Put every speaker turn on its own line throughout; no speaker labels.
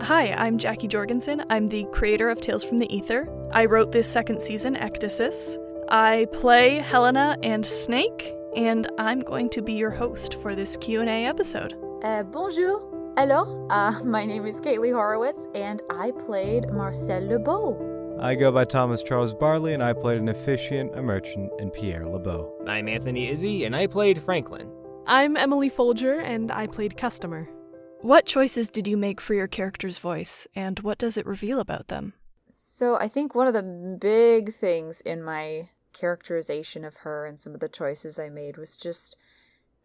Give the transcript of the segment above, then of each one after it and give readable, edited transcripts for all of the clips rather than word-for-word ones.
Hi, I'm Jackie Jorgenson. I'm the creator of Tales from the Aether. I wrote this second season, Ecdysis. I play Helena and Snake, and I'm going to be your host for this Q&A episode.
Bonjour. Hello. My name is Kaylie Horowitz, and I played Marcel Lebeau.
I go by Thomas Charles Barley, and I played an officiant, a merchant, and Pierre Lebeau.
I'm Anthony Izzi, and I played Franklin.
I'm Emily Foulger, and I played Customer.
What choices did you make for your character's voice, and what does it reveal about them?
So I think one of the big things in my characterization of her and some of the choices I made was just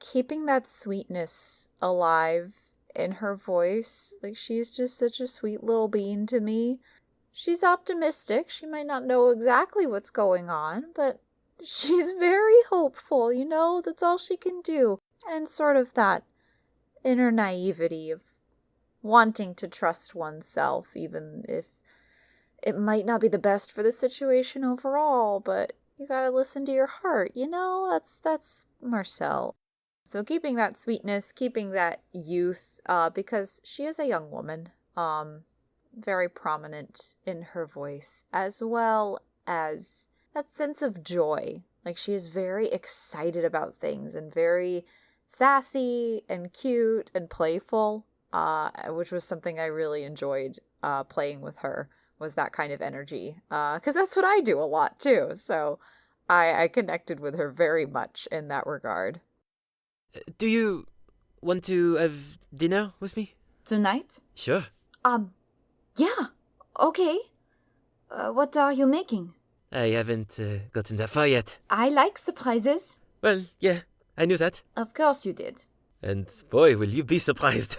keeping that sweetness alive in her voice. Like, she's just such a sweet little bean to me. She's optimistic. She might not know exactly what's going on, but she's very hopeful, you know? That's all she can do. And sort of that inner naivety of wanting to trust oneself, even if it might not be the best for the situation overall, but you gotta listen to your heart, you know? That's Marcel. So keeping that sweetness, keeping that youth, because she is a young woman, very prominent in her voice, as well as that sense of joy. Like, she is very excited about things and very sassy and cute and playful, which was something I really enjoyed playing with her, was that kind of energy, because that's what I do a lot too. So I connected with her very much in that regard.
Do you want to have dinner with me?
Tonight?
Sure.
Yeah. Okay. What are you making?
I haven't gotten that far yet.
I like surprises.
Well, yeah, I knew that.
Of course you did.
And boy, will you be surprised.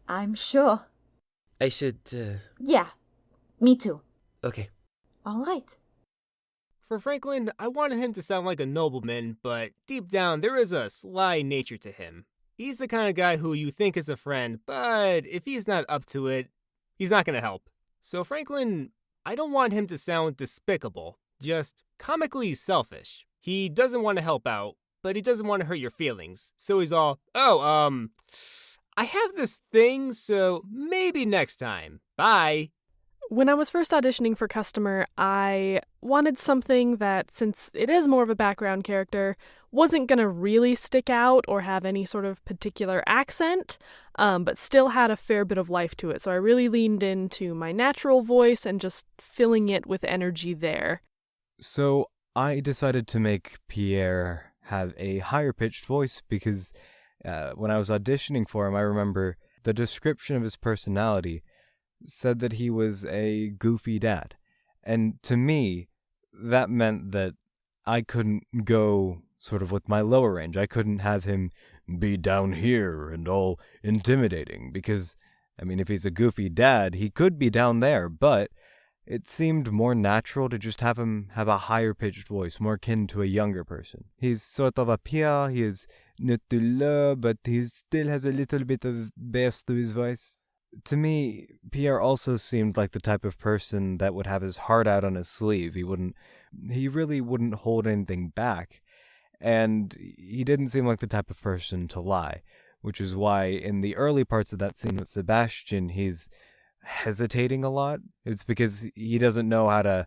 I'm sure.
I should...
Yeah. Me too.
Okay.
All right.
For Franklin, I wanted him to sound like a nobleman, but deep down, there is a sly nature to him. He's the kind of guy who you think is a friend, but if he's not up to it, he's not going to help. So Franklin, I don't want him to sound despicable, just comically selfish. He doesn't want to help out, but he doesn't want to hurt your feelings. So he's all, I have this thing, so maybe next time. Bye.
When I was first auditioning for Customer, I wanted something that, since it is more of a background character, wasn't going to really stick out or have any sort of particular accent, but still had a fair bit of life to it. So I really leaned into my natural voice and just filling it with energy there.
So I decided to make Pierre have a higher-pitched voice because when I was auditioning for him, I remember the description of his personality said that he was a goofy dad. And to me, that meant that I couldn't go sort of with my lower range. I couldn't have him be down here and all intimidating because, I mean, if he's a goofy dad, he could be down there, but it seemed more natural to just have him have a higher-pitched voice, more akin to a younger person. He's sort of a Pierre, he is nutuleux, but he still has a little bit of bass to his voice. To me, Pierre also seemed like the type of person that would have his heart out on his sleeve. He really wouldn't hold anything back. And he didn't seem like the type of person to lie, which is why in the early parts of that scene with Sebastian, he's hesitating a lot. It's because he doesn't know how to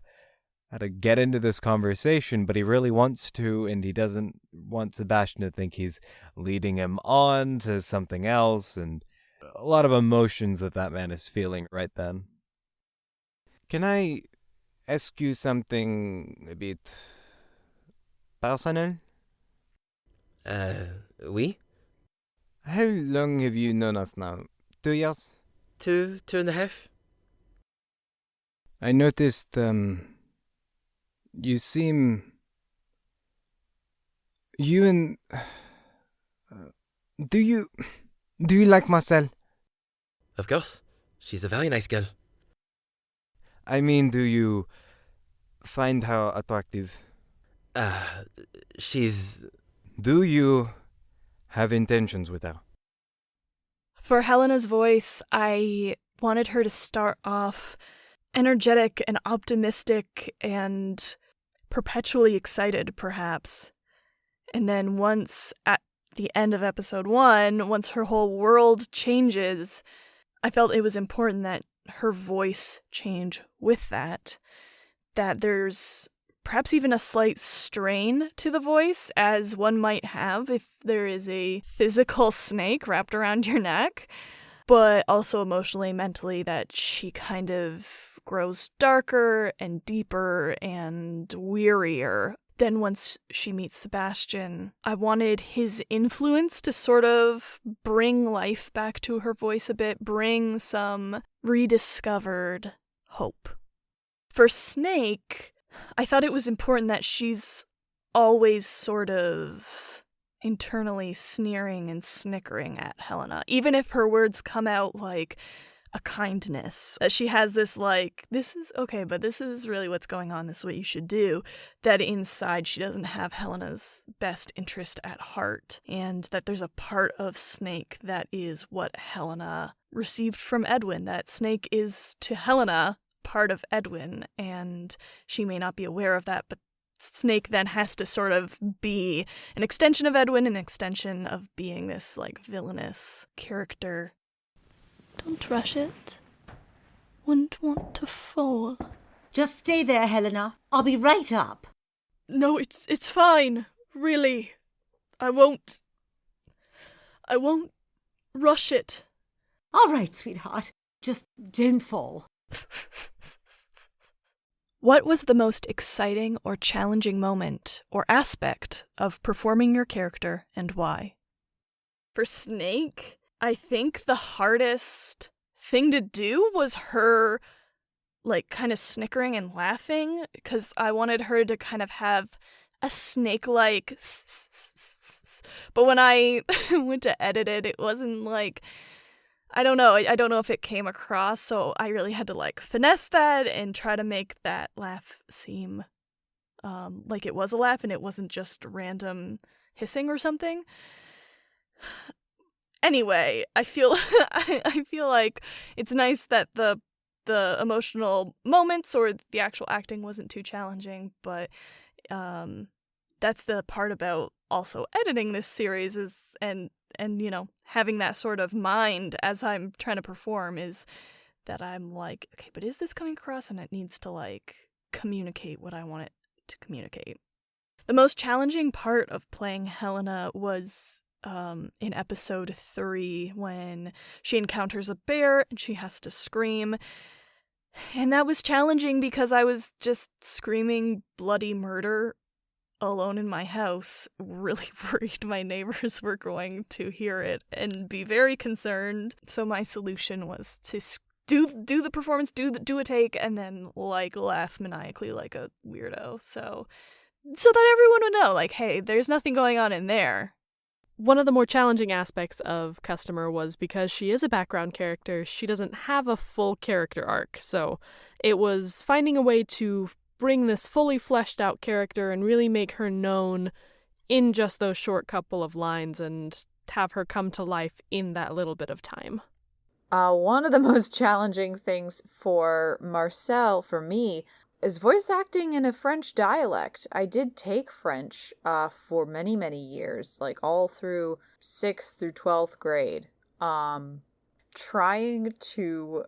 get into this conversation, but he really wants to, and he doesn't want Sebastian to think he's leading him on to something else, and a lot of emotions that man is feeling right then. Can I ask you something a bit personal?
Oui?
How long have you known us now? 2 years?
2.5?
I noticed, you seem... You and... Do you like Marcel?
Of course. She's a very nice girl.
I mean, do you find her attractive?
She's...
Do you have intentions with her?
For Helena's voice, I wanted her to start off energetic and optimistic and perpetually excited, perhaps. And then once at the end of episode 1, once her whole world changes, I felt it was important that her voice change with that there's perhaps even a slight strain to the voice, as one might have if there is a physical snake wrapped around your neck, but also emotionally, mentally, that she kind of grows darker and deeper and wearier. Then once she meets Sebastian, I wanted his influence to sort of bring life back to her voice a bit, bring some rediscovered hope. For Snake, I thought it was important that she's always sort of internally sneering and snickering at Helena, even if her words come out like a kindness. That she has this like, this is okay, but this is really what's going on, this is what you should do. That inside she doesn't have Helena's best interest at heart, and that there's a part of Snake that is what Helena received from Edwin, that Snake is to Helena part of Edwin, and she may not be aware of that, but Snake then has to sort of be an extension of Edwin, an extension of being this like villainous character. Don't rush it. Wouldn't want to fall.
Just stay there, Helena. I'll be right up.
No, it's fine. Really. I won't rush it.
All right, sweetheart. Just don't fall.
What was the most exciting or challenging moment or aspect of performing your character, and why? For Snake, I think the hardest thing to do was her, like, kind of snickering and laughing, because I wanted her to kind of have a snake-like but when I went to edit it, it wasn't like, I don't know if it came across, so I really had to like finesse that and try to make that laugh seem like it was a laugh and it wasn't just random hissing or something. Anyway, I feel I feel like it's nice that the emotional moments or the actual acting wasn't too challenging, but that's the part about also editing this series is and you know, having that sort of mind as I'm trying to perform is that I'm like, okay, but is this coming across? And it needs to like communicate what I want it to communicate. The most challenging part of playing Helena was in episode 3 when she encounters a bear and she has to scream. And that was challenging because I was just screaming bloody murder alone in my house, really worried my neighbors were going to hear it and be very concerned. So my solution was to do the performance, do a take, and then like laugh maniacally like a weirdo. So that everyone would know, like, hey, there's nothing going on in there.
One of the more challenging aspects of Customer was because she is a background character, she doesn't have a full character arc. So it was finding a way to bring this fully fleshed out character and really make her known in just those short couple of lines and have her come to life in that little bit of time.
One of the most challenging things for Marcel, for me, is voice acting in a French dialect. I did take French for many, many years, like all through 6th through 12th grade. Trying to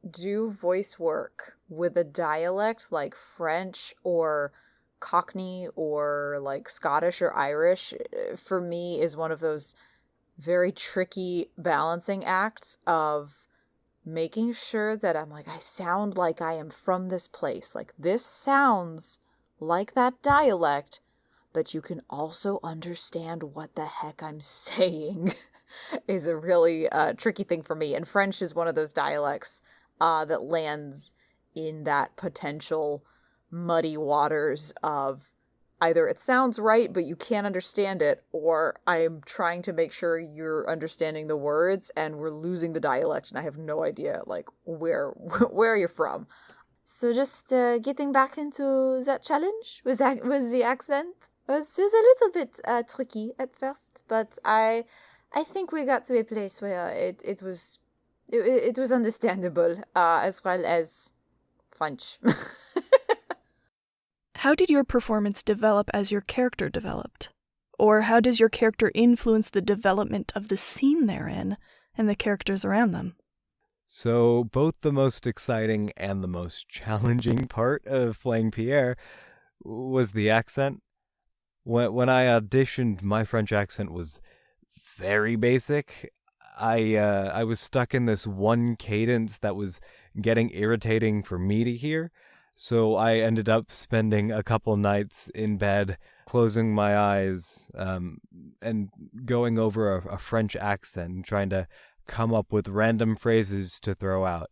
do voice work with a dialect like French or Cockney or like Scottish or Irish, for me, is one of those very tricky balancing acts of making sure that I'm like, I sound like I am from this place. Like, this sounds like that dialect, but you can also understand what the heck I'm saying is a really tricky thing for me. And French is one of those dialects that lands in that potential muddy waters of either it sounds right, but you can't understand it, or I'm trying to make sure you're understanding the words and we're losing the dialect and I have no idea, like, where you're from. So just getting back into that challenge with the accent was a little bit tricky at first, but I think we got to a place where it was understandable as well as French.
How did your performance develop as your character developed? Or how does your character influence the development of the scene they're in and the characters around them?
So both the most exciting and the most challenging part of playing Pierre was the accent. When I auditioned, my French accent was very basic. I was stuck in this one cadence that was getting irritating for me to hear. So I ended up spending a couple nights in bed, closing my eyes, and going over a French accent and trying to come up with random phrases to throw out.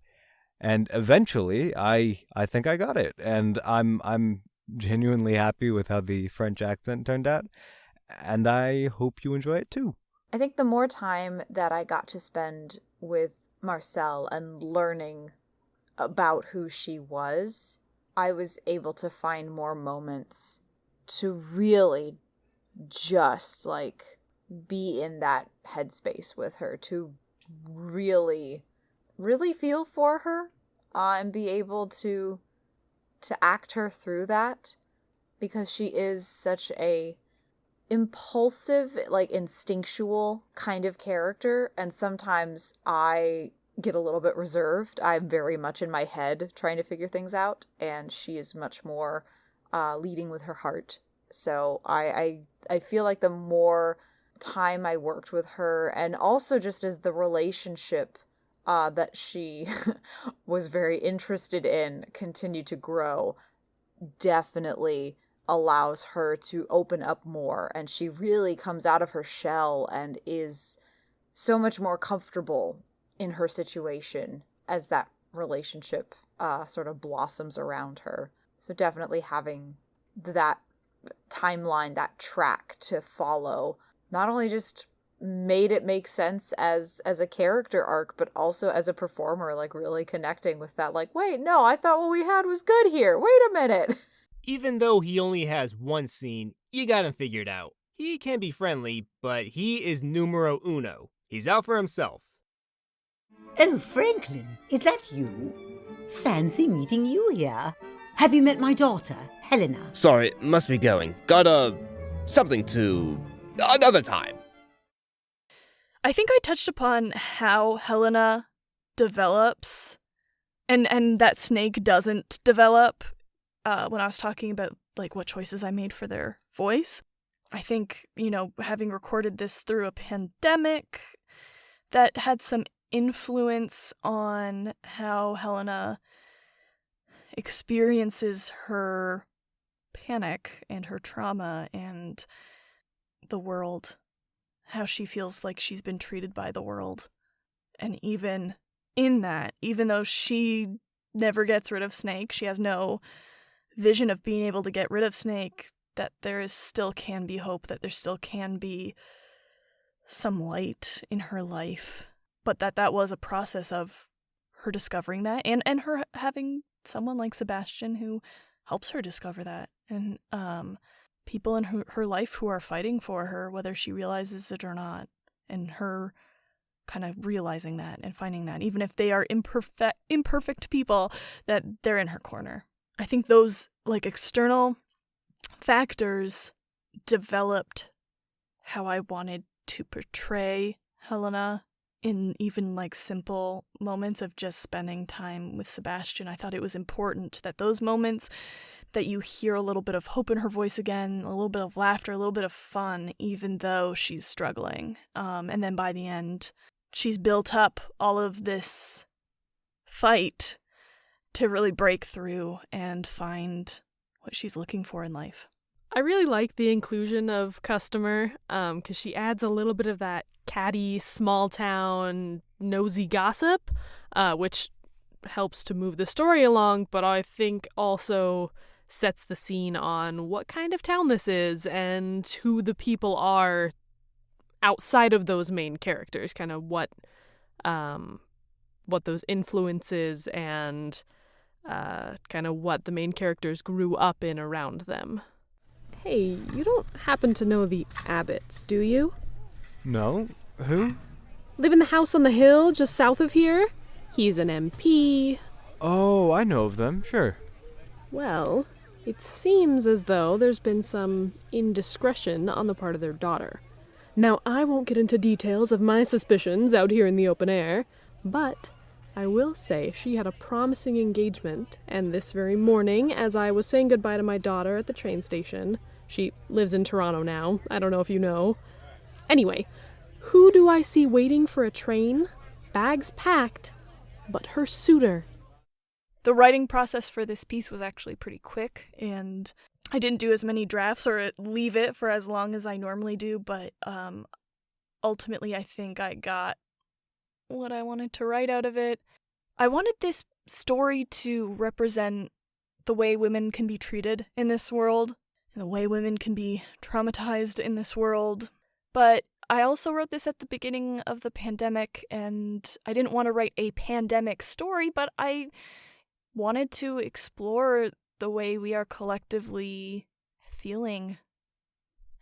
And eventually, I think I got it, and I'm genuinely happy with how the French accent turned out, and I hope you enjoy it too.
I think the more time that I got to spend with Marcel and learning about who she was, I was able to find more moments to really just, like, be in that headspace with her, to really, really feel for her, and be able to act her through that, because she is such a impulsive, like, instinctual kind of character, and sometimes I get a little bit reserved. I'm very much in my head trying to figure things out, and she is much more leading with her heart. So I feel like the more time I worked with her, and also just as the relationship that she was very interested in continued to grow, definitely allows her to open up more, and she really comes out of her shell and is so much more comfortable in her situation as that relationship sort of blossoms around her. So definitely having that timeline, that track to follow, not only just made it make sense as a character arc, but also as a performer, like really connecting with that, like, wait, no, I thought what we had was good here. Wait a minute.
Even though he only has one scene, you got him figured out. He can be friendly, but he is numero uno. He's out for himself.
Oh, Franklin, is that you? Fancy meeting you here. Have you met my daughter, Helena?
Sorry, must be going. Got something to... another time.
I think I touched upon how Helena develops and that Snake doesn't develop when I was talking about, like, what choices I made for their voice. I think, having recorded this through a pandemic, that had some influence on how Helena experiences her panic and her trauma and the world, how she feels like she's been treated by the world. And even in that, even though she never gets rid of Snake, she has no vision of being able to get rid of Snake, that there still can be hope, that there still can be some light in her life. But that was a process of her discovering that, and her having someone like Sebastian who helps her discover that, and people in her life who are fighting for her, whether she realizes it or not, and her kind of realizing that and finding that, even if they are imperfect people, that they're in her corner. I think those, like, external factors developed how I wanted to portray Helena in even, like, simple moments of just spending time with Sebastian. I thought it was important that those moments that you hear a little bit of hope in her voice again, a little bit of laughter, a little bit of fun, even though she's struggling. And then by the end, she's built up all of this fight to really break through and find what she's looking for in life.
I really like the inclusion of Customer, because she adds a little bit of that catty, small-town, nosy gossip, which helps to move the story along, but I think also sets the scene on what kind of town this is and who the people are outside of those main characters, kind of what those influences and kind of what the main characters grew up in around them. Hey, you don't happen to know the Abbotts, do you?
No? Who?
Live in the house on the hill just south of here. He's an MP.
Oh, I know of them, sure.
Well, it seems as though there's been some indiscretion on the part of their daughter. Now, I won't get into details of my suspicions out here in the open air, but I will say she had a promising engagement, and this very morning, as I was saying goodbye to my daughter at the train station, she lives in Toronto now, I don't know if you know. Anyway, who do I see waiting for a train? Bags packed, but her suitor.
The writing process for this piece was actually pretty quick, and I didn't do as many drafts or leave it for as long as I normally do, but ultimately I think I got what I wanted to write out of it. I wanted this story to represent the way women can be treated in this world, and the way women can be traumatized in this world. But I also wrote this at the beginning of the pandemic, and I didn't want to write a pandemic story, but I wanted to explore the way we are collectively feeling.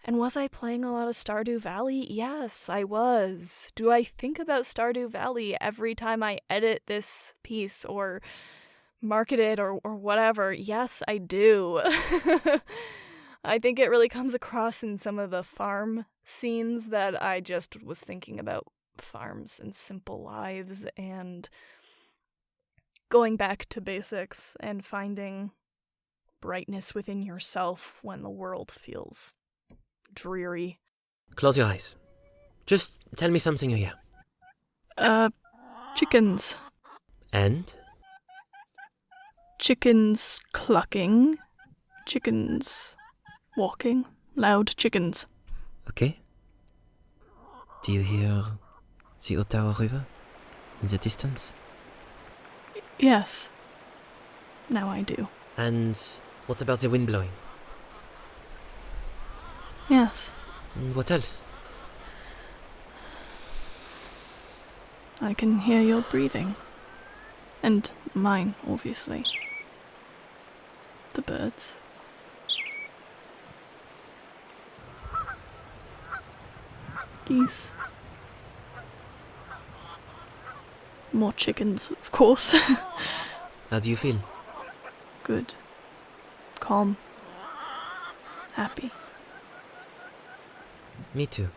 And was I playing a lot of Stardew Valley? Yes, I was. Do I think about Stardew Valley every time I edit this piece or market it or whatever? Yes, I do. I think it really comes across in some of the farm scenes that I just was thinking about farms and simple lives and going back to basics and finding brightness within yourself when the world feels dreary.
Close your eyes. Just tell me something you hear.
Chickens.
And?
Chickens clucking. Chickens walking. Loud chickens.
Okay. Do you hear the Ottawa River in the distance?
Yes. Now I do.
And what about the wind blowing?
Yes.
And what else?
I can hear your breathing. And mine, obviously. The birds. Geese. More chickens, of course.
How do you feel?
Good. Calm. Happy.
Me too.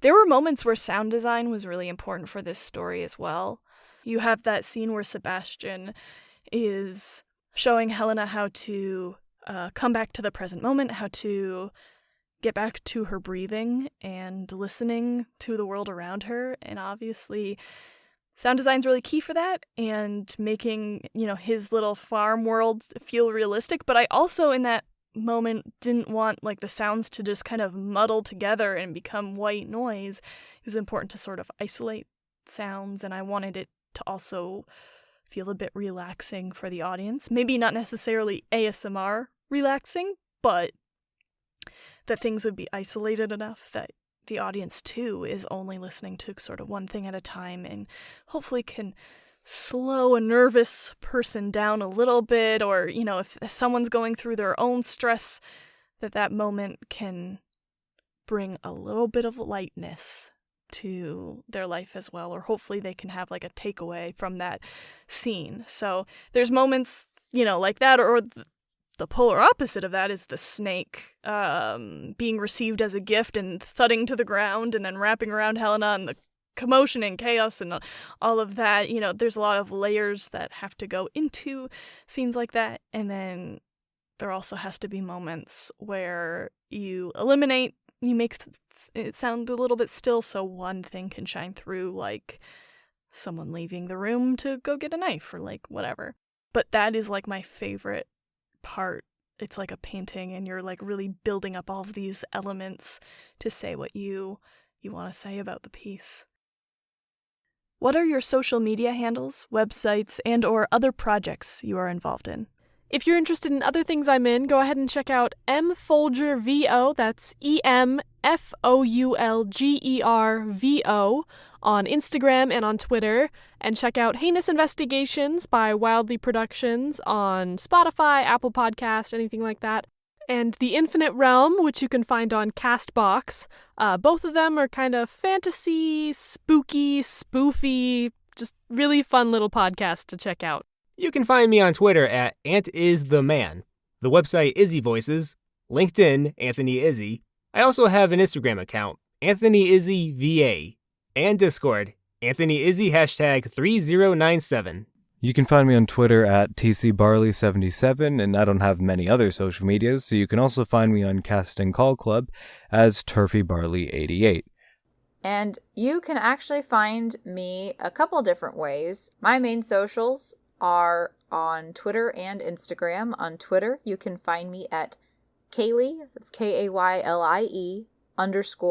There were moments where sound design was really important for this story as well. You have that scene where Sebastian is showing Helena how to come back to the present moment, how to get back to her breathing and listening to the world around her. And obviously, sound design's really key for that and making, his little farm world feel realistic. But I also, in that moment, didn't want the sounds to just kind of muddle together and become white noise. It was important to sort of isolate sounds, and I wanted it to also feel a bit relaxing for the audience. Maybe not necessarily ASMR relaxing, but that things would be isolated enough that the audience too is only listening to sort of one thing at a time and hopefully can slow a nervous person down a little bit, or if someone's going through their own stress, that moment can bring a little bit of lightness to their life as well, or hopefully they can have a takeaway from that scene. So there's moments like that, or the polar opposite of that is the snake being received as a gift and thudding to the ground and then wrapping around Helena, and the commotion and chaos and all of that. There's a lot of layers that have to go into scenes like that. And then there also has to be moments where you make it sound a little bit still so one thing can shine through, like someone leaving the room to go get a knife or whatever. But that is my favorite part. It's like a painting and you're really building up all of these elements to say what you want to say about the piece. What are your social media handles, websites, and or other projects you are involved in?
If you're interested in other things I'm in, go ahead and check out mfoulgervo, that's EMFOULGERVO, on Instagram and on Twitter, and check out Heinous Investigations by Wildly Productions on Spotify, Apple Podcast, anything like that, and The Infinite Realm, which you can find on CastBox. Both of them are kind of fantasy, spooky, spoofy, just really fun little podcasts to check out.
You can find me on Twitter at AntIsTheMan, the website Izzi Voices, LinkedIn Anthony Izzi. I also have an Instagram account, Anthony Izzi VA, and Discord, Anthony Izzi, hashtag 3097.
You can find me on Twitter at TCBarley77, and I don't have many other social medias, so you can also find me on Casting Call Club as TurfyBarley88.
And you can actually find me a couple different ways. My main socials are on Twitter and Instagram. On Twitter, you can find me at Kaylie, that's Kaylie _R_H,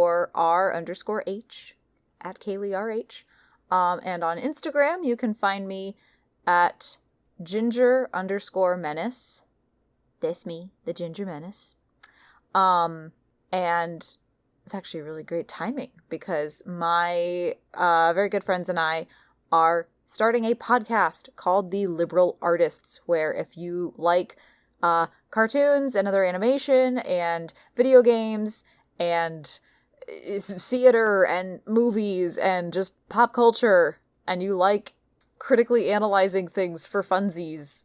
at KaylieRH. And on Instagram, you can find me at ginger_menace. That's me, the Ginger Menace. And it's actually really great timing because my very good friends and I are starting a podcast called The Liberal Artists, where if you like cartoons and other animation and video games and theater and movies and just pop culture, and you like critically analyzing things for funsies,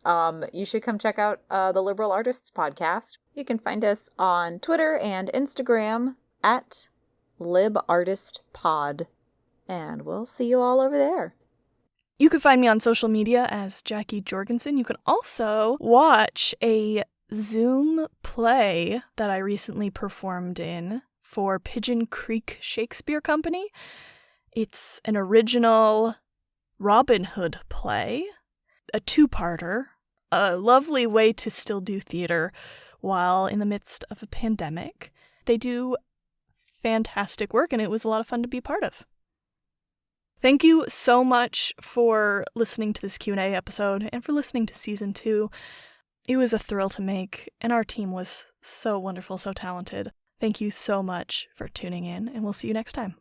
you should come check out the Liberal Artists podcast. You can find us on Twitter and Instagram at LibArtistPod, and we'll see you all over there.
You can find me on social media as Jackie Jorgenson. You can also watch a Zoom play that I recently performed in for Pigeon Creek Shakespeare Company. It's an original Robin Hood play, a two-parter, a lovely way to still do theater while in the midst of a pandemic. They do fantastic work, and it was a lot of fun to be a part of. Thank you so much for listening to this Q&A episode and for listening to Season 2. It was a thrill to make, and our team was so wonderful, so talented. Thank you so much for tuning in, and we'll see you next time.